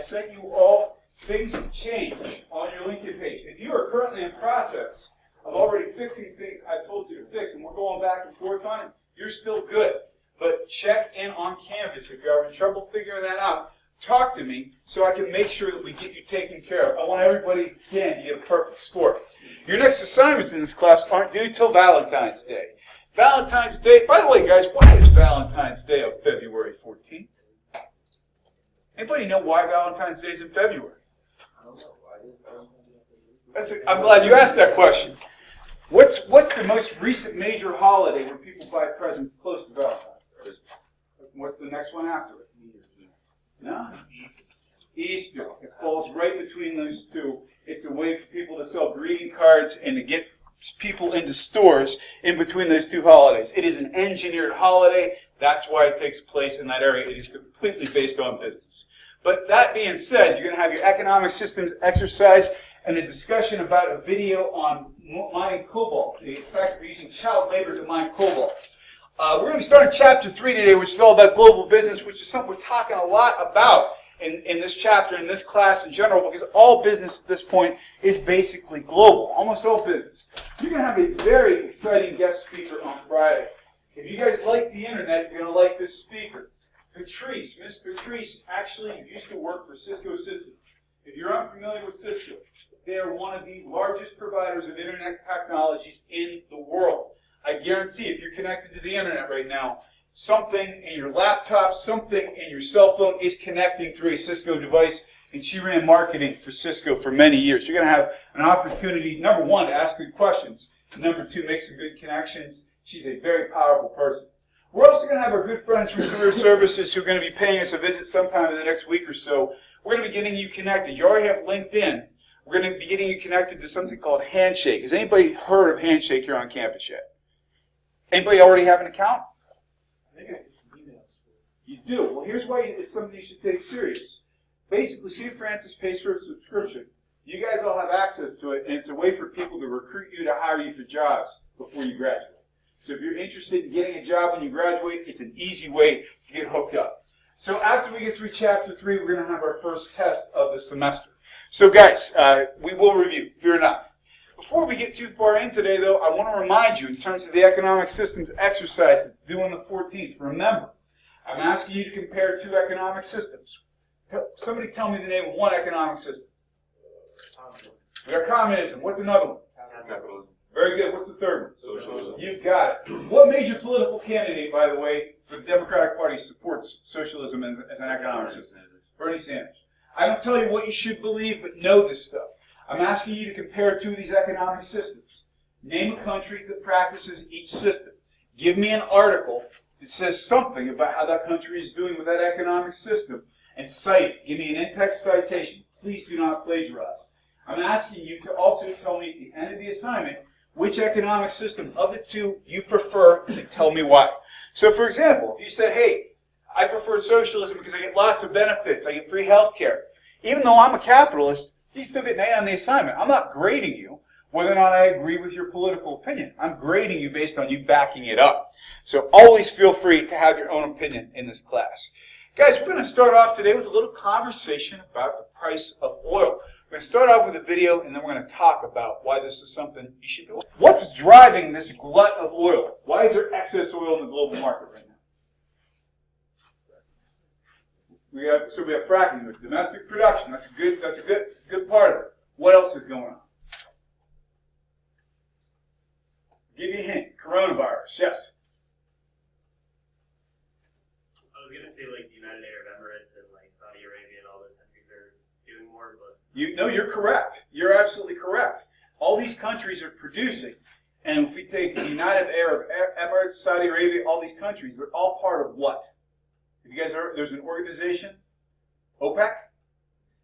sent you all things to change on your LinkedIn page. If you are currently in process of already fixing things I told you to fix, and we're going back and forth on it, you're still good. But check in on Canvas. If you're having trouble figuring that out, talk to me so I can make sure that we get you taken care of. I want everybody, again, to get a perfect score. Your next assignments in this class aren't due till Valentine's Day. Valentine's Day, by the way, guys, why is Valentine's Day on February 14th? Anybody know why Valentine's Day is in February? I'm glad you asked that question. What's the most recent major holiday where people buy presents close to Valentine's Day? What's the next one after it? No? Easter. It falls right between those two. It's a way for people to sell greeting cards and to get people into stores in between those two holidays. It is an engineered holiday. That's why it takes place in that area. It is completely based on business. But that being said, you're going to have your economic systems exercise and a discussion about a video on mining cobalt, the effect of using child labor to mine cobalt. We're going to start in Chapter 3 today, which is all about global business, which is something we're talking a lot about in this chapter, in this class in general, because all business at this point is basically global, almost all business. You're going to have a very exciting guest speaker on Friday. If you guys like the internet, you're going to like this speaker. Patrice, Miss Patrice, actually used to work for Cisco Systems. If you're unfamiliar with Cisco, they are one of the largest providers of internet technologies in the world. I guarantee if you're connected to the internet right now, something in your laptop, something in your cell phone is connecting through a Cisco device, and she ran marketing for Cisco for many years. You're going to have an opportunity, number one, to ask good questions, number two, make some good connections. She's a very powerful person. We're also going to have our good friends from Career Services who are going to be paying us a visit sometime in the next week or so. We're going to be getting you connected. You already have LinkedIn. We're going to be getting you connected to something called Handshake. Has anybody heard of Handshake here on campus yet? Anybody already have an account? I think I get some emails. You do. Well, here's why it's something you should take serious. Basically, St. Francis pays for a subscription. You guys all have access to it, and it's a way for people to recruit you to hire you for jobs before you graduate. So if you're interested in getting a job when you graduate, it's an easy way to get hooked up. So after we get through Chapter 3, we're going to have our first test of the semester. So guys, we will review. Fear not. Before we get too far in today, though, I want to remind you in terms of the economic systems exercise that's due on the 14th. Remember, I'm asking you to compare two economic systems. Somebody tell me the name of one economic system. Communism. We got communism. What's another one? Capitalism. Very good. What's the third one? Socialism. You've got it. What major political candidate, by the way, for the Democratic Party supports socialism as an economic system? Bernie Sanders. I don't tell you what you should believe, but know this stuff. I'm asking you to compare two of these economic systems. Name a country that practices each system. Give me an article that says something about how that country is doing with that economic system, and cite it. Give me an in-text citation. Please do not plagiarize. I'm asking you to also tell me at the end of the assignment which economic system of the two you prefer, and tell me why. So, for example, if you said, hey, I prefer socialism because I get lots of benefits, I get free health care. Even though I'm a capitalist, you still get an A on the assignment. I'm not grading you whether or not I agree with your political opinion. I'm grading you based on you backing it up. So always feel free to have your own opinion in this class. Guys, we're going to start off today with a little conversation about the price of oil. We're going to start off with a video, and then we're going to talk about why this is something you should do. What's driving this glut of oil? Why is there excess oil in the global market right now? We have fracking with domestic production. That's a good part of it. What else is going on? I'll give you a hint. Coronavirus. Yes. I was going to say like the United Arab Emirates and like Saudi Arabia and all those countries are doing more, but No, you're correct. You're absolutely correct. All these countries are producing, and if we take the United Arab Emirates, Saudi Arabia, all these countries, they're all part of what? If you guys are, there's an organization, OPEC.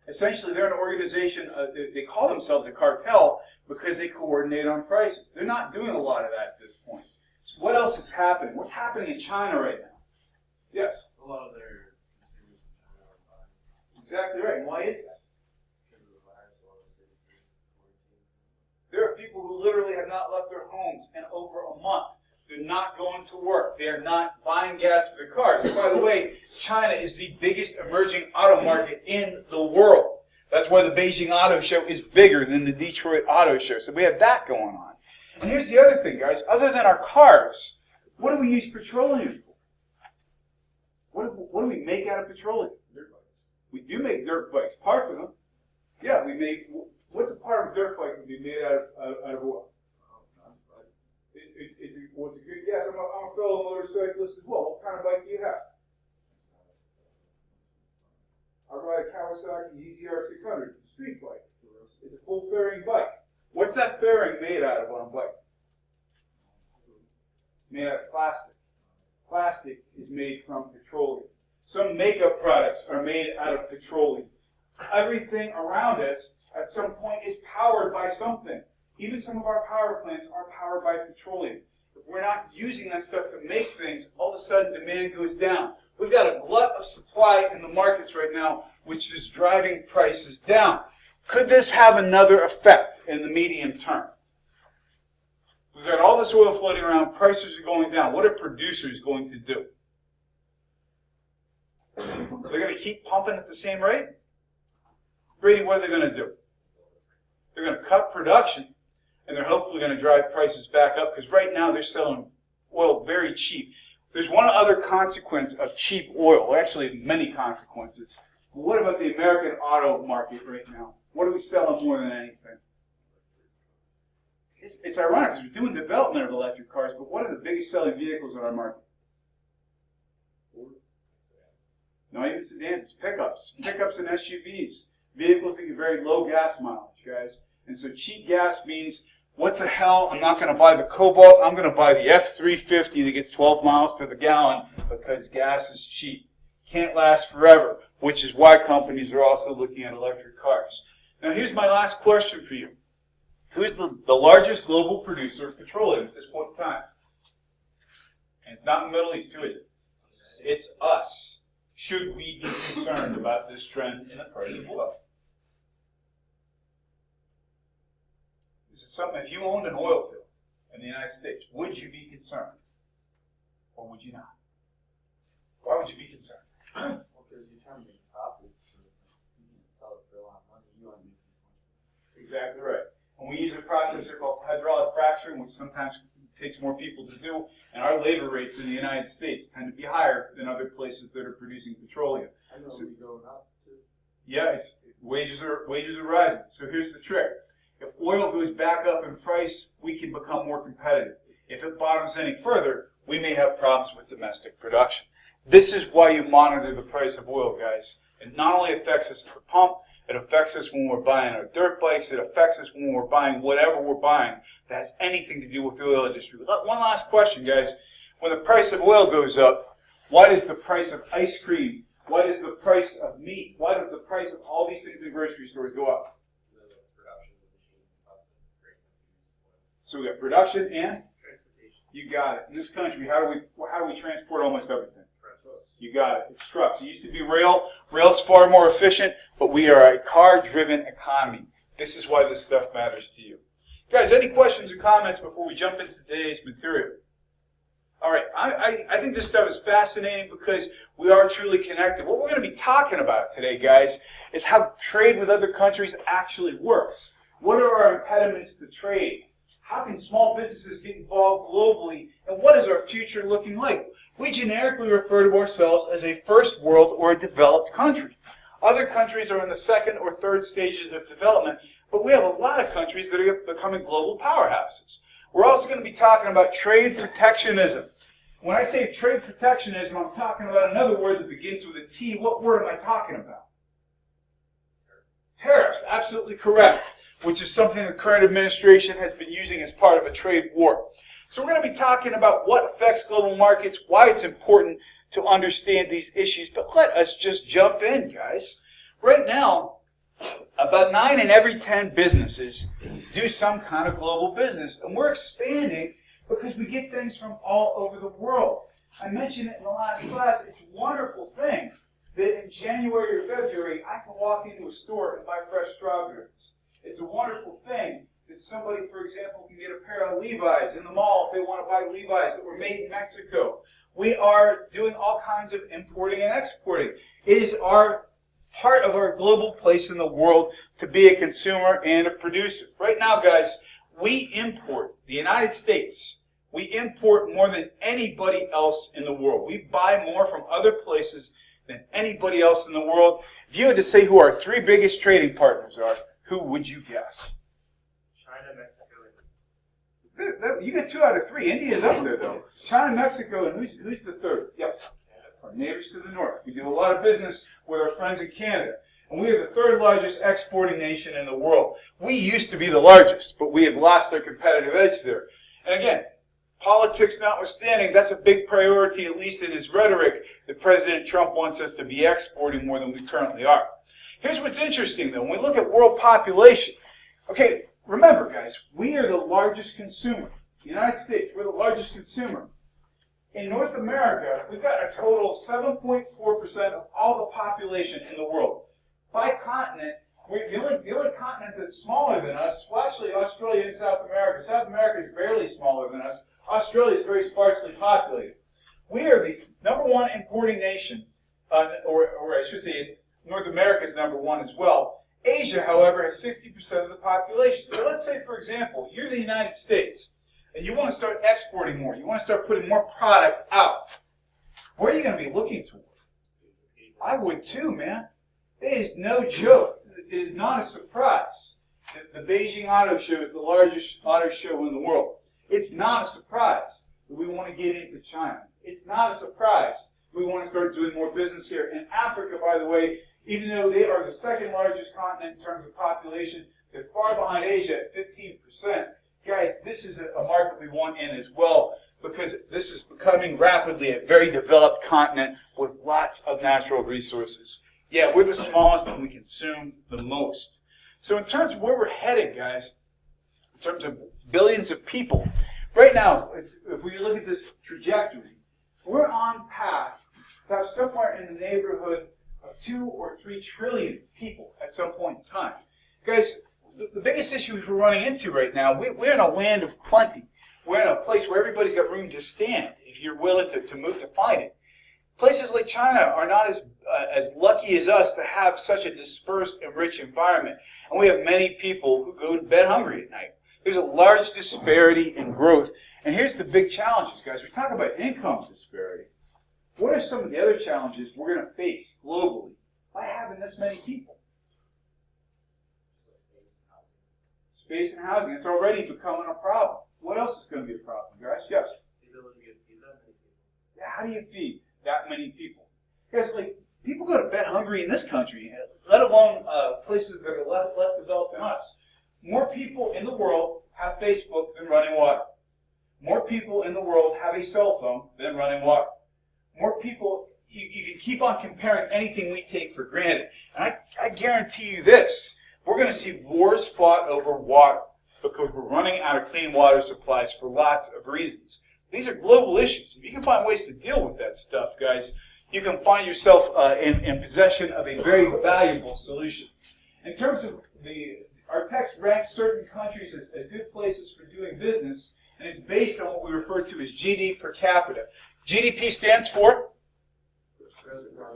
Essentially, they're an organization. They call themselves a cartel because they coordinate on prices. They're not doing a lot of that at this point. So what else is happening? What's happening in China right now? Yes. A lot of their consumers in China are buying. Exactly right. And why is that? Because of the virus, a lot of cities are quarantined. There are people who literally have not left their homes in over a month They're not going to work. They're not buying gas for their cars. And by the way, China is the biggest emerging auto market in the world. That's why the Beijing Auto Show is bigger than the Detroit Auto Show. So we have that going on. And here's the other thing, guys. Other than our cars, what do we use petroleum for? What do we make out of petroleum? Dirt bikes. We do make dirt bikes, parts of them. Yeah, we make. What's a part of a dirt bike that we made out of oil? What's a good guess? I'm a fellow motorcyclist as well. What kind of bike do you have? I ride a Kawasaki ZZR 600. It's a street bike. It's a full fairing bike. What's that fairing made out of on a bike? It's made out of plastic. Plastic is made from petroleum. Some makeup products are made out of petroleum. Everything around us at some point is powered by something. Even some of our power plants are powered by petroleum. If we're not using that stuff to make things, all of a sudden demand goes down. We've got a glut of supply in the markets right now, which is driving prices down. Could this have another effect in the medium term? We've got all this oil floating around, prices are going down. What are producers going to do? They're going to keep pumping at the same rate? Brady, what are they going to do? They're going to cut production, and they're hopefully going to drive prices back up, because right now they're selling oil very cheap. There's one other consequence of cheap oil, actually many consequences. But what about the American auto market right now? What are we selling more than anything? It's ironic because we're doing development of electric cars, but what are the biggest selling vehicles on our market? Not even sedans, it's pickups. Pickups and SUVs. Vehicles that get very low gas mileage, guys. And so cheap gas means, what the hell, I'm not going to buy the Cobalt, I'm going to buy the F350 that gets 12 miles to the gallon because gas is cheap. Can't last forever, which is why companies are also looking at electric cars. Now here's my last question for you. Who's the largest global producer of petroleum at this point in time? And it's not in the Middle East, who is it? It's us. Should we be concerned about this trend in the price of oil? This is something, if you owned an oil field in the United States, would you be concerned? Or would you not? Why would you be concerned? Well, because you're trying to make profit, so you can sell it for a lot of money. You want to make money. Exactly right. And we use a processor called hydraulic fracturing, which sometimes takes more people to do, and our labor rates in the United States tend to be higher than other places that are producing petroleum. I know we're going up too. Yeah, wages are rising. So here's the trick. If oil goes back up in price, we can become more competitive. If it bottoms any further, we may have problems with domestic production. This is why you monitor the price of oil, guys. It not only affects us at the pump, it affects us when we're buying our dirt bikes, it affects us when we're buying whatever we're buying that has anything to do with the oil industry. One last question, guys. When the price of oil goes up, why does the price of ice cream, why does the price of meat, why does the price of all these things in grocery stores go up? So we got production and Transportation. you got it. In this country, how do we transport almost everything? You got it. It's trucks. It used to be rail. Rail's far more efficient, but we are a car-driven economy. This is why this stuff matters to you. Guys, any questions or comments before we jump into today's material? All right, I think this stuff is fascinating because we are truly connected. What we're going to be talking about today, guys, is how trade with other countries actually works. What are our impediments to trade? How can small businesses get involved globally? And what is our future looking like? We generically refer to ourselves as a first world or a developed country. Other countries are in the second or third stages of development, but we have a lot of countries that are becoming global powerhouses. We're also going to be talking about trade protectionism. When I say trade protectionism, I'm talking about another word that begins with a T. What word am I talking about? Tariffs, absolutely correct, which is something the current administration has been using as part of a trade war. So we're going to be talking about what affects global markets, why it's important to understand these issues. But let us just jump in, guys. Right now, about 9 in every 10 businesses do some kind of global business. And we're expanding because we get things from all over the world. I mentioned it in the last class. It's a wonderful thing that in January or February, I can walk into a store and buy fresh strawberries. It's a wonderful thing that somebody, for example, can get a pair of Levi's in the mall if they want to buy Levi's that were made in Mexico. We are doing all kinds of importing and exporting. It is our part of our global place in the world to be a consumer and a producer. Right now, guys, we import, the United States, we import more than anybody else in the world. We buy more from other places than anybody else in the world. If you had to say who our three biggest trading partners are, who would you guess? China, Mexico, and You get 2 out of 3. India's up there, though. China, Mexico, and who's the third? Yes. Our neighbors to the north. We do a lot of business with our friends in Canada. And we are the 3rd largest exporting nation in the world. We used to be the largest, but we have lost our competitive edge there. And again, politics notwithstanding, that's a big priority, at least in his rhetoric, that President Trump wants us to be exporting more than we currently are. Here's what's interesting, though. When we look at world population, okay, remember, guys, we are the largest consumer. The United States, we're the largest consumer. In North America, we've got a total of 7.4% of all the population in the world. By continent, the only continent that's smaller than us, well, actually, Australia and South America. South America is barely smaller than us. Australia is very sparsely populated. We are the #1 importing nation, or I should say, North America is #1 as well. Asia, however, has 60% of the population. So let's say, for example, you're the United States, and you want to start exporting more. You want to start putting more product out. Where are you going to be looking toward? I would too, man. It is no joke. It is not a surprise that the Beijing Auto Show is the largest auto show in the world. It's not a surprise that we want to get into China. It's not a surprise we want to start doing more business here. And Africa, by the way, even though they are the 2nd largest continent in terms of population, they're far behind Asia at 15%. Guys, this is a market we want in as well, because this is becoming rapidly a very developed continent with lots of natural resources. Yeah, we're the smallest and we consume the most. So in terms of where we're headed, guys, in terms of billions of people, right now, if we look at this trajectory, we're on path to have somewhere in the neighborhood of 2 or 3 trillion people at some point in time. Guys, the biggest issues we're running into right now, we're in a land of plenty. We're in a place where everybody's got room to stand if you're willing to move to find it. Places like China are not as lucky as us to have such a dispersed and rich environment. And we have many people who go to bed hungry at night. There's a large disparity in growth. And here's the big challenges, guys. We talk about income disparity. What are some of the other challenges we're going to face globally by having this many people? Space and housing. It's already becoming a problem. What else is going to be a problem, guys? Yes? the ability to feed that many people. Yeah, how do you feed that many people? Guys, like, people go to bed hungry in this country, let alone places that are less developed than us. More people in the world have Facebook than running water. More people in the world have a cell phone than running water. More people, you can keep on comparing anything we take for granted. And I guarantee you this, we're going to see wars fought over water because we're running out of clean water supplies for lots of reasons. These are global issues. If you can find ways to deal with that stuff, guys, you can find yourself in possession of a very valuable solution. In terms of our text ranks certain countries as good places for doing business, and it's based on what we refer to as GDP per capita. GDP stands for?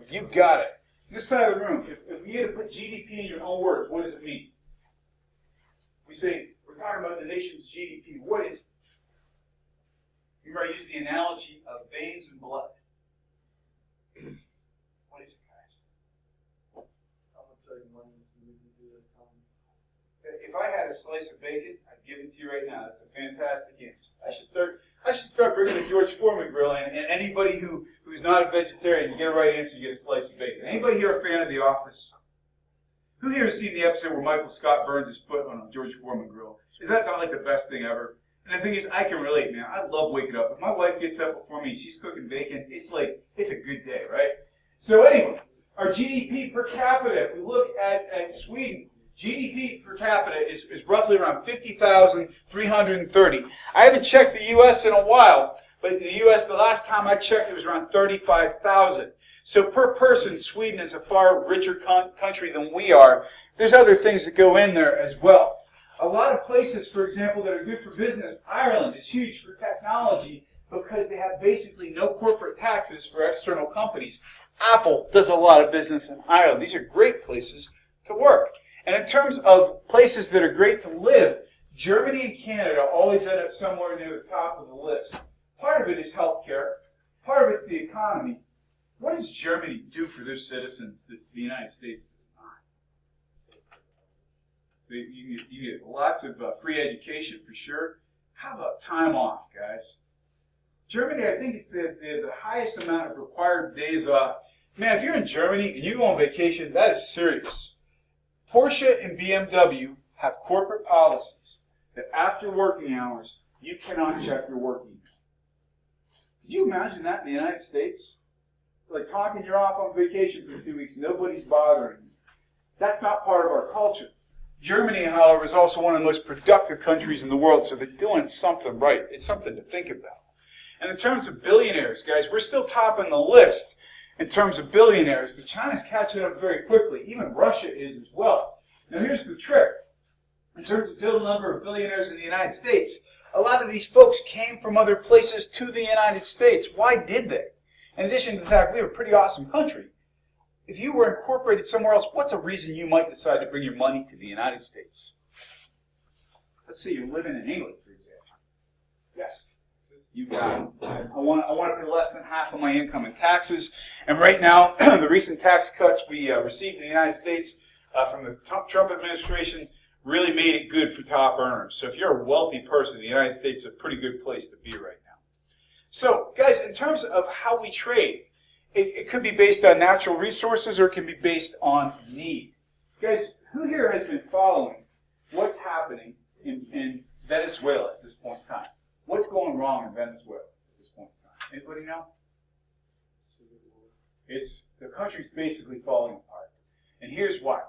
You got it. This side of the room, if you had to put GDP in your own words, what does it mean? We say, we're talking about the nation's GDP. What is it? Remember, I used the analogy of veins and blood. What is it, guys? How much are you money to do the economy? If I had a slice of bacon, I'd give it to you right now. That's a fantastic answer. I should start bringing the George Foreman grill in, and anybody who's not a vegetarian, you get a right answer, you get a slice of bacon. Anybody here a fan of The Office? Who here has seen the episode where Michael Scott burns his foot on a George Foreman grill? Is that not like the best thing ever? And the thing is, I can relate, man. I love waking up. If my wife gets up before me and she's cooking bacon, it's a good day, right? So anyway, our GDP per capita, if we look at Sweden, GDP per capita is roughly around 50,330. I haven't checked the U.S. in a while, but in the U.S., the last time I checked, it was around 35,000. So per person, Sweden is a far richer country than we are. There's other things that go in there as well. A lot of places, for example, that are good for business, Ireland is huge for technology because they have basically no corporate taxes for external companies. Apple does a lot of business in Ireland. These are great places to work. And in terms of places that are great to live, Germany and Canada always end up somewhere near the top of the list. Part of it is healthcare. Part of it's the economy. What does Germany do for their citizens that the United States does not? You get lots of free education for sure. How about time off, guys? Germany, I think it's the highest amount of required days off. Man, if you're in Germany and you go on vacation, that is serious. Porsche and BMW have corporate policies that after working hours, you cannot check your work email. Could you imagine that in the United States? Like talking, you're off on vacation for 2 weeks, nobody's bothering you. That's not part of our culture. Germany, however, is also one of the most productive countries in the world, so they're doing something right. It's something to think about. And in terms of billionaires, guys, we're still topping the list in terms of billionaires, but China's catching up very quickly. Even Russia is as well. Now here's the trick. In terms of total number of billionaires in the United States, a lot of these folks came from other places to the United States. Why did they? In addition to the fact we have a pretty awesome country, if you were incorporated somewhere else, what's a reason you might decide to bring your money to the United States? Let's see, you're living in England, for example. Yes, you got it. I want to pay less than half of my income in taxes. And right now, the recent tax cuts we received in the United States from the Trump administration really made it good for top earners. So if you're a wealthy person, the United States is a pretty good place to be right now. So, guys, in terms of how we trade, it could be based on natural resources or it can be based on need. Guys, who here has been following what's happening in Venezuela at this point in time? What's going wrong in Venezuela at this point in time? Anybody know? The country's basically falling apart. And here's why.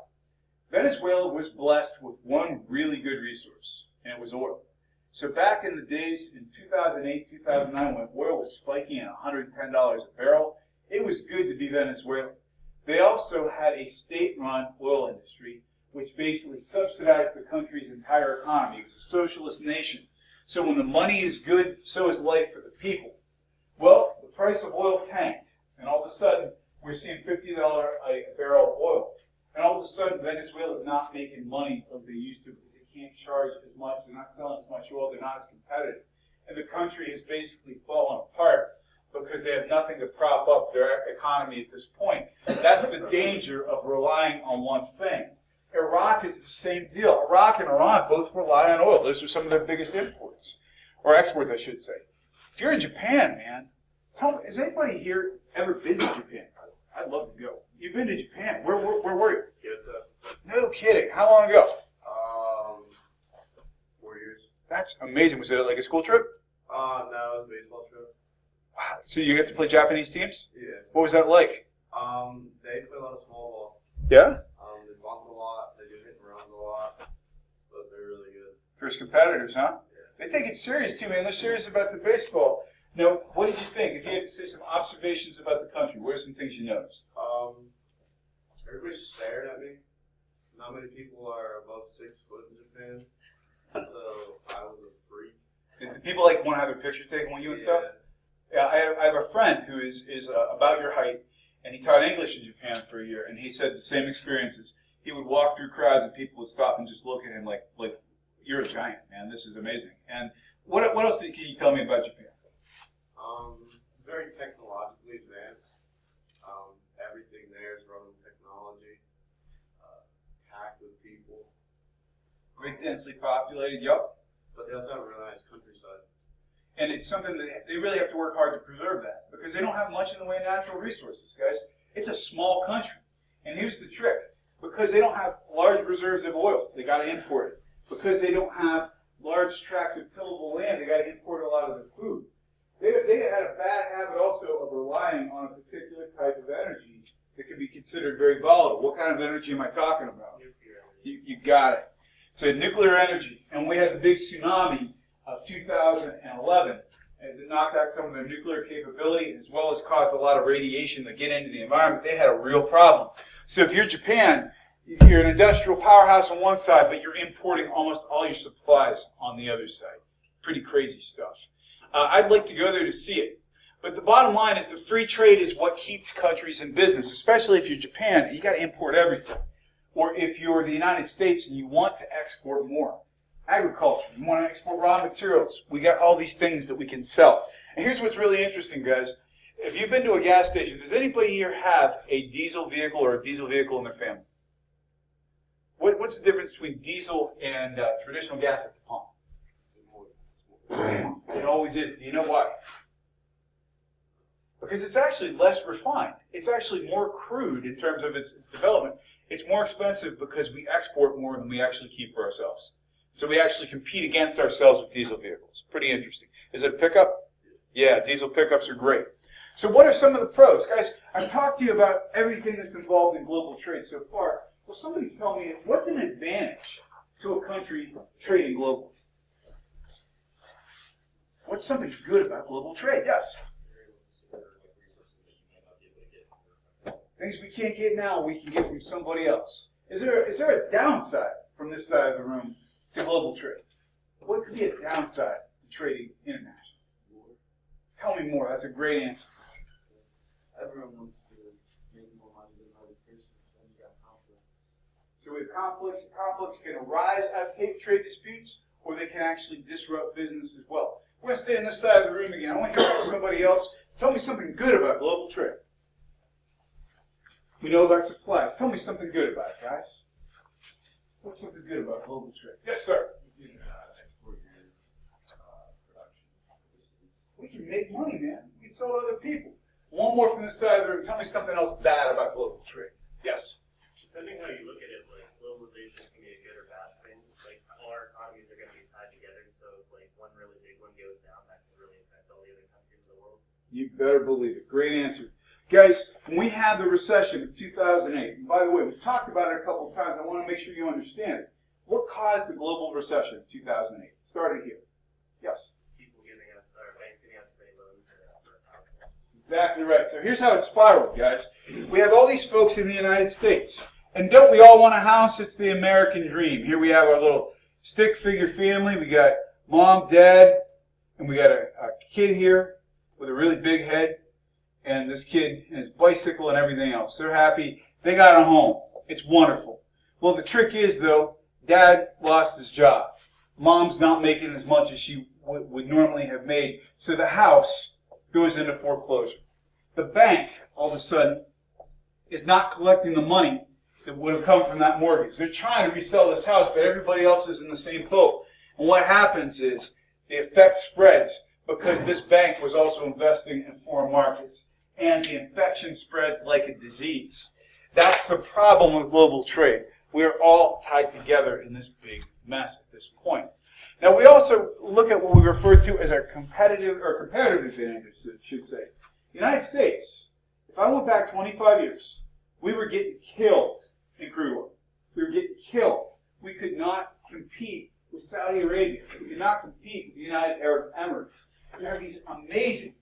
Venezuela was blessed with one really good resource, and it was oil. So back in the days in 2008, 2009, when oil was spiking at $110 a barrel, it was good to be Venezuelan. They also had a state-run oil industry, which basically subsidized the country's entire economy. It was a socialist nation. So when the money is good, so is life for the people. Well, the price of oil tanked, and all of a sudden, we're seeing $50 a barrel of oil. And all of a sudden, Venezuela is not making money like they used to because they can't charge as much. They're not selling as much oil. They're not as competitive. And the country has basically fallen apart because they have nothing to prop up their economy at this point. That's the danger of relying on one thing. Iraq is the same deal. Iraq and Iran both rely on oil. Those are some of their biggest imports, or exports, I should say. If you're in Japan, man, tell me, has anybody here ever been to Japan? I'd love to go. You've been to Japan. Where were you? Kyoto. No kidding. How long ago? 4 years. That's amazing. Was it like a school trip? No, it was a baseball trip. Wow. So you get to play Japanese teams? Yeah. What was that like? They play a lot of small ball. Yeah? They bunt a lot. They do hit and runs a lot. But they're really good. First competitors, huh? Yeah. They take it serious too, man. They're serious about the baseball. Now, what did you think? If you had to say some observations about the country, what are some things you noticed? Everybody stared at me. Not many people are above 6 foot in Japan. So I was a freak. Did the people like want to have their picture taken with you and stuff? Yeah, I have a friend who is about your height, and he taught English in Japan for a year, and he said the same experiences. He would walk through crowds, and people would stop and just look at him like you're a giant, man. This is amazing. And what else can you tell me about Japan? Very technologically advanced. Everything there is run on technology. Packed with people. Very densely populated, yup. But they also have a really nice countryside. And it's something that they really have to work hard to preserve that because they don't have much in the way of natural resources, guys. It's a small country. And here's the trick. Because they don't have large reserves of oil, they got to import it. Because they don't have large tracts of tillable land, they got to import a lot of their food. They had a bad habit also of relying on a particular type of energy that could be considered very volatile. What kind of energy am I talking about? You got it. So nuclear energy. And we had the big tsunami of 2011 that knocked out some of their nuclear capability as well as caused a lot of radiation to get into the environment. They had a real problem. So if you're Japan, You're an industrial powerhouse on one side, but you're importing almost all your supplies on the other side. Pretty crazy stuff. I'd like to go there to see it. But the bottom line is that free trade is what keeps countries in business, especially if you're Japan, you got to import everything. Or if you're the United States and you want to export more. Agriculture, you want to export raw materials. We got all these things that we can sell. And here's what's really interesting, guys. If you've been to a gas station, does anybody here have a diesel vehicle or a diesel vehicle in their family? What's the difference between diesel and traditional gas at the pump? It always is. Do you know why? Because it's actually less refined. It's actually more crude in terms of its development. It's more expensive because we export more than we actually keep for ourselves. So we actually compete against ourselves with diesel vehicles. Pretty interesting. Is it a pickup? Yeah, diesel pickups are great. So what are some of the pros? Guys, I've talked to you about everything that's involved in global trade so far. Well, somebody tell me, what's an advantage to a country trading globally? What's something good about global trade? Yes? Things we can't get now, we can get from somebody else. Is there a downside from this side of the room to global trade? What could be a downside to trading internationally? Tell me more. That's a great answer. Everyone wants to make more money than other person, so then you got conflict. So we have conflicts. Conflicts can arise out of trade disputes, or they can actually disrupt business as well. We're going to stay on this side of the room again. I want to hear from somebody else. Tell me something good about global trade. We know about supplies. Tell me something good about it, guys. What's something good about global trade? Yes, sir. You can export your production. We can make money, man. We can sell to other people. One more from this side of the room. Tell me something else bad about global trade. Yes? Depending how you look at it, like globalization can be a good or bad thing. Like all our economies are going to be tied together, so if like one really big one goes down, that can really affect all the other countries in the world. You better believe it. Great answer. Guys, when we had the recession of 2008, and by the way, we've talked about it a couple of times. I want to make sure you understand it. What caused the global recession of 2008? It started here. Yes? People giving us, or banks giving us free loans for housing. Exactly right. So here's how it spiraled, guys. We have all these folks in the United States. And don't we all want a house? It's the American dream. Here we have our little stick figure family. We got mom, dad, and we got a kid here with a really big head. And this kid and his bicycle and everything else. They're happy. They got a home. It's wonderful. Well, the trick is, though, dad lost his job. Mom's not making as much as she would normally have made. So the house goes into foreclosure. The bank, all of a sudden, is not collecting the money that would have come from that mortgage. They're trying to resell this house, but everybody else is in the same boat. And what happens is the effect spreads because this bank was also investing in foreign markets. And the infection spreads like a disease. That's the problem with global trade. We're all tied together in this big mess at this point. Now, we also look at what we refer to as our competitive advantage, I should say. The United States, if I went back 25 years, we were getting killed in crude oil. We were getting killed. We could not compete with Saudi Arabia. We could not compete with the United Arab Emirates. We have these amazing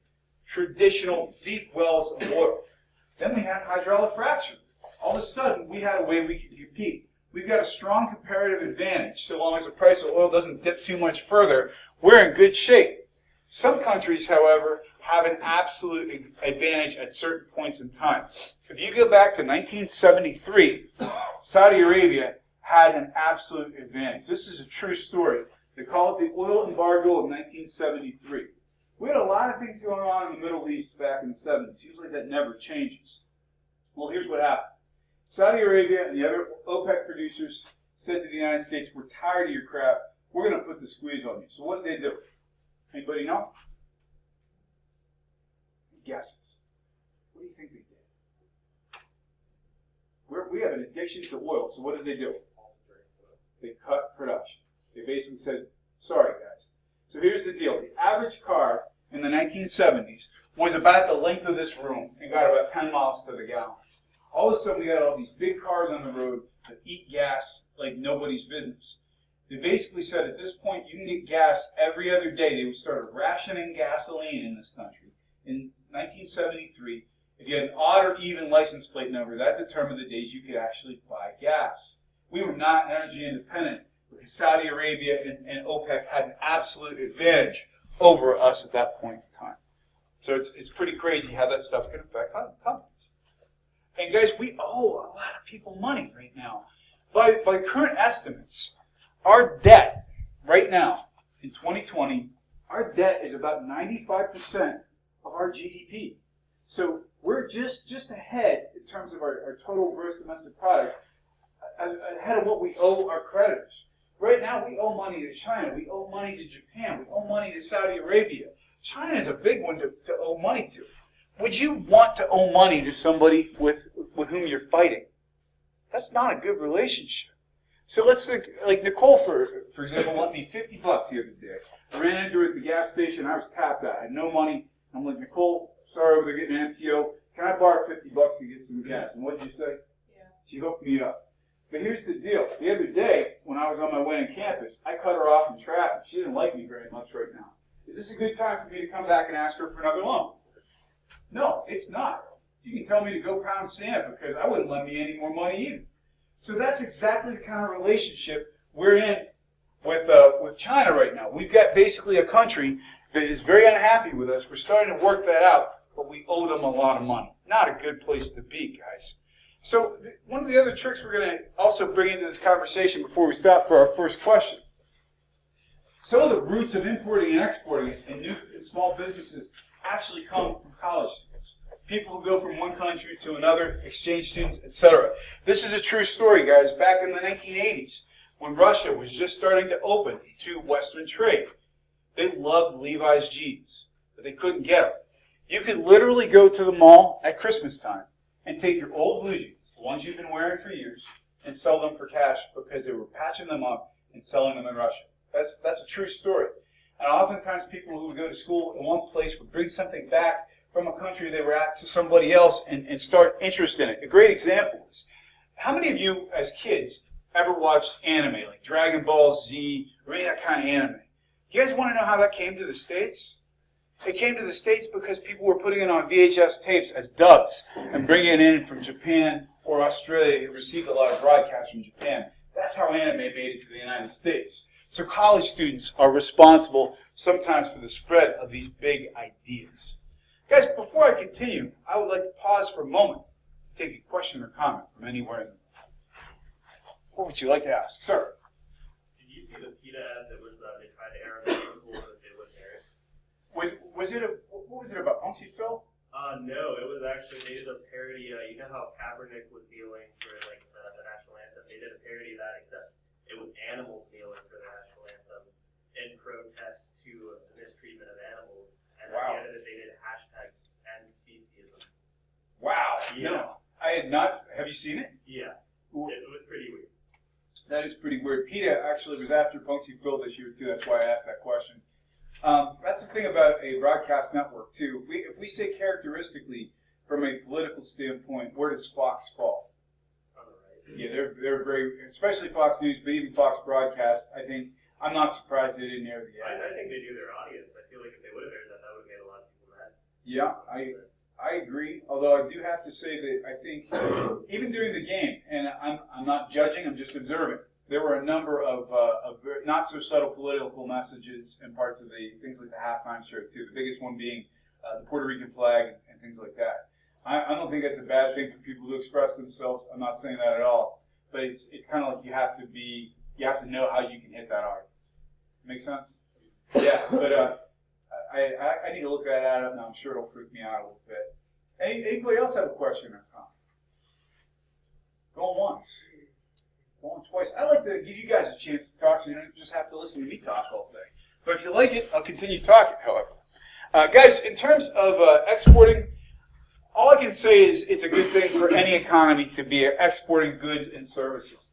traditional deep wells of oil. Then we had hydraulic fracturing. All of a sudden, we had a way we could compete. We've got a strong comparative advantage. So long as the price of oil doesn't dip too much further, we're in good shape. Some countries, however, have an absolute advantage at certain points in time. If you go back to 1973, Saudi Arabia had an absolute advantage. This is a true story. They call it the oil embargo of 1973. We had a lot of things going on in the Middle East back in the 70s. Seems like that never changes. Well, here's what happened. Saudi Arabia and the other OPEC producers said to the United States, we're tired of your crap. We're going to put the squeeze on you. So what did they do? Anybody know? Guesses. What do you think they did? We have an addiction to oil. So what did they do? They cut production. They basically said, sorry, guys. So here's the deal. The average car in the 1970s was about the length of this room and got about 10 miles to the gallon. All of a sudden, we got all these big cars on the road that eat gas like nobody's business. They basically said at this point, you can get gas every other day. They started rationing gasoline in this country in 1973. If you had an odd or even license plate number, that determined the days you could actually buy gas. We were not energy independent because Saudi Arabia and OPEC had an absolute advantage over us at that point in time. So it's pretty crazy how that stuff can affect companies. And guys, we owe a lot of people money right now. By current estimates, our debt right now in 2020, our debt is about 95% of our GDP. So we're just ahead in terms of our total gross domestic product, ahead of what we owe our creditors. Right now, we owe money to China. We owe money to Japan. We owe money to Saudi Arabia. China is a big one to owe money to. Would you want to owe money to somebody with whom you're fighting? That's not a good relationship. So let's think, like Nicole, for example, lent me $50 the other day. I ran into her at the gas station. I was tapped out. I had no money. I'm like, Nicole, sorry, we're getting an MTO. Can I borrow $50 to get some gas? And what did you say? Yeah. She hooked me up. But here's the deal. The other day, when I was on my way on campus, I cut her off in traffic. She didn't like me very much right now. Is this a good time for me to come back and ask her for another loan? No, it's not. You can tell me to go pound sand because I wouldn't lend me any more money either. So that's exactly the kind of relationship we're in with China right now. We've got basically a country that is very unhappy with us. We're starting to work that out, but we owe them a lot of money. Not a good place to be, guys. So one of the other tricks we're going to also bring into this conversation before we stop for our first question. Some of the roots of importing and exporting in new and small businesses actually come from college students. People who go from one country to another, exchange students, etc. This is a true story, guys. Back in the 1980s, when Russia was just starting to open to Western trade, they loved Levi's jeans, but they couldn't get them. You could literally go to the mall at Christmas time and take your old blue jeans, the ones you've been wearing for years, and sell them for cash because they were patching them up and selling them in Russia. That's a true story. And oftentimes people who would go to school in one place would bring something back from a country they were at to somebody else and start interest in it. A great example is, how many of you as kids ever watched anime, like Dragon Ball Z, or any of that kind of anime? Do you guys want to know how that came to the States? It came to the States because people were putting it on VHS tapes as dubs and bringing it in from Japan or Australia. It received a lot of broadcasts from Japan. That's how anime made it to the United States. So college students are responsible sometimes for the spread of these big ideas. Guys, before I continue, I would like to pause for a moment to take a question or comment from anywhere in the room. What would you like to ask? Sir? Did you see the PETA ad that was, they tried to air on the school that they wouldn't air it? What was it about? Punksy Phil? No, it was actually, they did a parody, you know how Kaepernick was kneeling for like the national anthem? They did a parody of that, except it was animals kneeling for the national anthem in protest to the mistreatment of animals. And Wow. at the end of it, they did hashtags and speciesism. Wow. Yeah. No, I had not. Have you seen it? Yeah, it was pretty weird. That is pretty weird. PETA actually was after Punksy Phil this year, too. That's why I asked that question. That's the thing about a broadcast network, too. If we say characteristically from a political standpoint, where does Fox fall? On the right. Yeah, they're very, especially Fox News, but even Fox Broadcast, I think, I'm not surprised they didn't air the ad. I think they knew their audience. I feel like if they would have aired that, that would have made a lot of people mad. Yeah, I agree. Although I do have to say that I think even during the game, and I'm not judging, I'm just observing, there were a number of not so subtle political messages in parts of the things like the halftime show too. The biggest one being the Puerto Rican flag and things like that. I don't think that's a bad thing for people to express themselves. I'm not saying that at all. But it's kind of like you have to know how you can hit that audience. Make sense? Yeah. But I need to look that up, and I'm sure it'll freak me out a little bit. Anybody else have a question or comment? Going once. Going twice. I like to give you guys a chance to talk so you don't just have to listen to me talk all day. But if you like it, I'll continue talking, however. Guys, in terms of exporting, all I can say is it's a good thing for any economy to be exporting goods and services.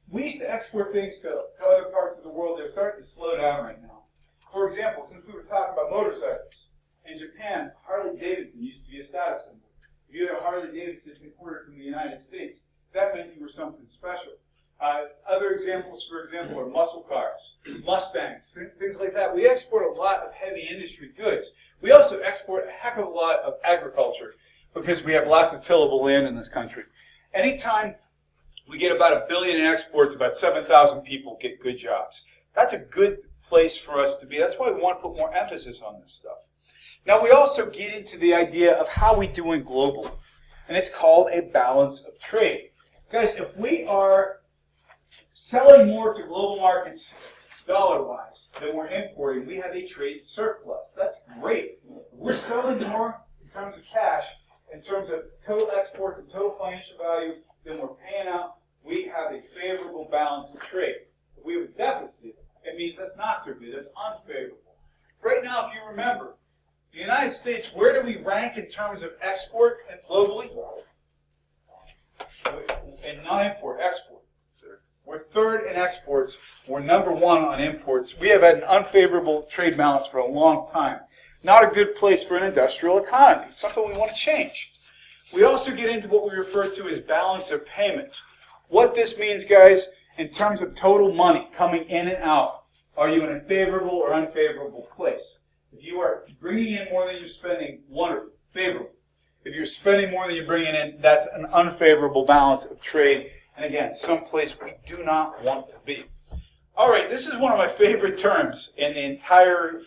We used to export things to other parts of the world. They're starting to slow down right now. For example, since we were talking about motorcycles, in Japan, Harley-Davidson used to be a status symbol. If you had a Harley-Davidson imported from the United States, that meant you were something special. Other examples, for example, are muscle cars, Mustangs, things like that. We export a lot of heavy industry goods. We also export a heck of a lot of agriculture. because we have lots of tillable land in this country. Anytime we get about 1 billion in exports, about 7,000 people get good jobs. That's a good place for us to be. That's why we want to put more emphasis on this stuff. Now, we also get into the idea of how we doing globally, and it's called a balance of trade. Guys, if we are selling more to global markets dollar-wise than we're importing, we have a trade surplus. That's great. If we're selling more in terms of cash, in terms of total exports and total financial value than we're paying out, we have a favorable balance of trade. If we have a deficit, it means that's not so good. That's unfavorable. Right now, if you remember, the United States, where do we rank in terms of export and globally? And not import, export. We're third in exports. We're number 1 on imports. We have had an unfavorable trade balance for a long time. Not a good place for an industrial economy. It's something we want to change. We also get into what we refer to as balance of payments. What this means, guys, in terms of total money coming in and out, are you in a favorable or unfavorable place? If you are bringing in more than you're spending, wonderful, favorable. If you're spending more than you're bringing in, that's an unfavorable balance of trade. And again, someplace we do not want to be. All right, this is one of my favorite terms in the entire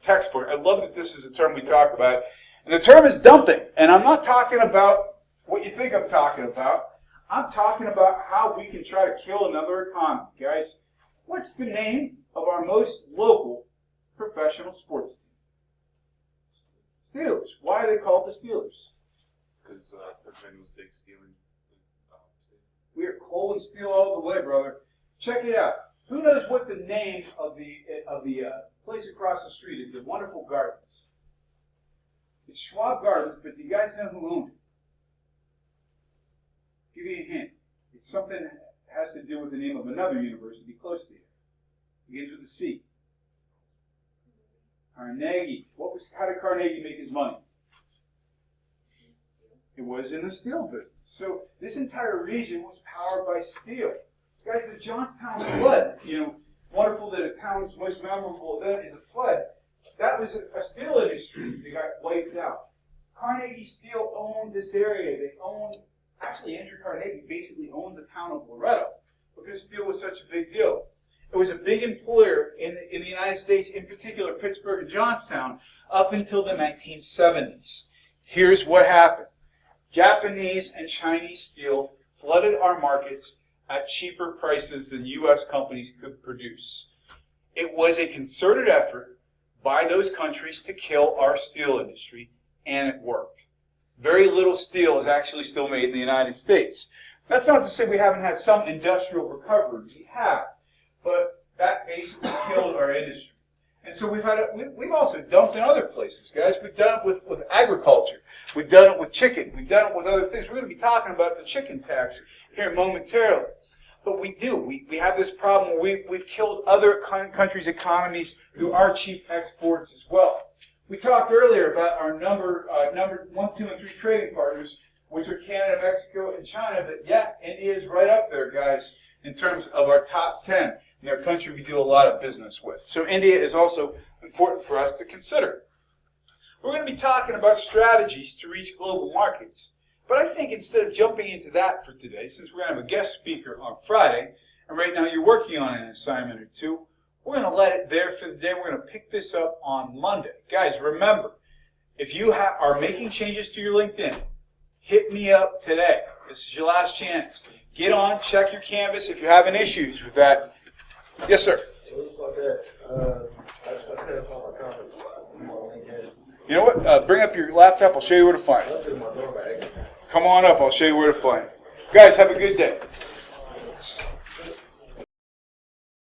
textbook. I love that this is a term we talk about. And the term is dumping. And I'm not talking about what you think I'm talking about. I'm talking about how we can try to kill another economy. Guys, what's the name of our most local professional sports team? Steelers. Why are they called the Steelers? Because everybody was big stealing. We are coal and steel all the way, brother. Check it out. Who knows what the name of the place across the street is? The Wonderful Gardens. It's Schwab Gardens, but do you guys know who owned it? Give you a hint. It's something that has to do with the name of another university close to here. It begins with a C. Carnegie. How did Carnegie make his money? It was in the steel business. So this entire region was powered by steel. Guys, the Johnstown flood, wonderful that a town's most memorable event is a flood. That was a steel industry that got wiped out. Carnegie Steel owned this area. Actually, Andrew Carnegie basically owned the town of Loretto because steel was such a big deal. It was a big employer in the United States, in particular Pittsburgh and Johnstown, up until the 1970s. Here's what happened. Japanese and Chinese steel flooded our markets at cheaper prices than U.S. companies could produce. It was a concerted effort by those countries to kill our steel industry, and it worked. Very little steel is actually still made in the United States. That's not to say we haven't had some industrial recovery. We have, but that basically killed our industry. And so we've also dumped in other places, guys. We've done it with agriculture. We've done it with chicken. We've done it with other things. We're going to be talking about the chicken tax here momentarily. But we do. We have this problem where we've killed other countries' economies through our cheap exports as well. We talked earlier about our number 1, 2, and 3 trading partners, which are Canada, Mexico, and China. But yeah, India is right up there, guys, in terms of our top 10. And their country we do a lot of business with. So India is also important for us to consider. We're going to be talking about strategies to reach global markets. But I think instead of jumping into that for today, since we're going to have a guest speaker on Friday, and right now you're working on an assignment or two, we're going to let it there for the day. We're going to pick this up on Monday. Guys, remember, if you are making changes to your LinkedIn, hit me up today. This is your last chance. Get on, check your Canvas if you're having issues with that. Yes, sir. It looks like that. I couldn't find my comments. You know what? Bring up your laptop. I'll show you where to find it. Come on up. I'll show you where to find it. Guys, have a good day.